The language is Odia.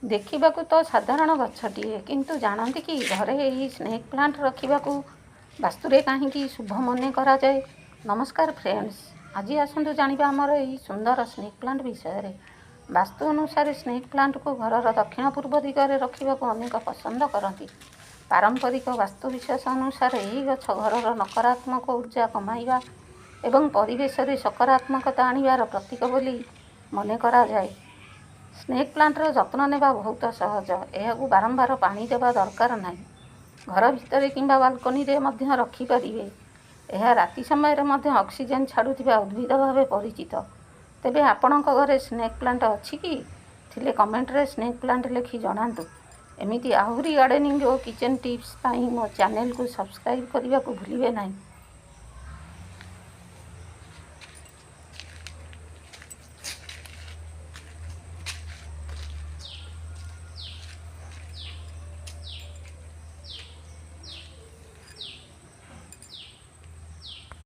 ଦେଖିବାକୁ ତ ସାଧାରଣ ଗଛଟିଏ, କିନ୍ତୁ ଜାଣନ୍ତି କି ଘରେ ଏହି ସ୍ନେକ୍ ପ୍ଲାଣ୍ଟ ରଖିବାକୁ ବାସ୍ତୁରେ କାହିଁକି ଶୁଭ ମନେ କରାଯାଏ। ନମସ୍କାର ଫ୍ରେଣ୍ଡସ୍, ଆଜି ଆସନ୍ତୁ ଜାଣିବା ଆମର ଏହି ସୁନ୍ଦର ସ୍ନେକ୍ ପ୍ଲାଣ୍ଟ ବିଷୟରେ। ବାସ୍ତୁ ଅନୁସାରେ ସ୍ନେକ୍ ପ୍ଲାଣ୍ଟକୁ ଘରର ଦକ୍ଷିଣ ପୂର୍ବ ଦିଗରେ ରଖିବାକୁ ଅନେକ ପସନ୍ଦ କରନ୍ତି। ପାରମ୍ପରିକ ବାସ୍ତୁ ବିଶ୍ୱାସ ଅନୁସାରେ ଏହି ଗଛ ଘରର ନକାରାତ୍ମକ ଊର୍ଜା କମାଇବା ଏବଂ ପରିବେଶରେ ସକାରାତ୍ମକତା ଆଣିବାର ପ୍ରତୀକ ବୋଲି ମନେ କରାଯାଏ। ସ୍ନେକ୍ ପ୍ଲାଣ୍ଟର ଯତ୍ନ ନେବା ବହୁତ ସହଜ। ଏହାକୁ ବାରମ୍ବାର ପାଣି ଦେବା ଦରକାର ନାହିଁ। ଘର ଭିତରେ କିମ୍ବା ବାଲକୋନିରେ ମଧ୍ୟ ରଖିପାରିବେ। ଏହା ରାତି ସମୟରେ ମଧ୍ୟ ଅକ୍ସିଜେନ୍ ଛାଡ଼ୁଥିବା ଉଦ୍ଭିଦ ଭାବେ ପରିଚିତ। ତେବେ ଆପଣଙ୍କ ଘରେ ସ୍ନେକ୍ ପ୍ଲାଣ୍ଟ ଅଛି କି? ଥିଲେ କମେଣ୍ଟରେ ସ୍ନେକ୍ ପ୍ଲାଣ୍ଟ ଲେଖି ଜଣାନ୍ତୁ। ଏମିତି ଆହୁରି ଗାର୍ଡେନିଂ ଓ କିଚେନ୍ ଟିପ୍ସ ପାଇଁ ମୋ ଚ୍ୟାନେଲକୁ ସବସ୍କ୍ରାଇବ୍ କରିବାକୁ ଭୁଲିବେ ନାହିଁ।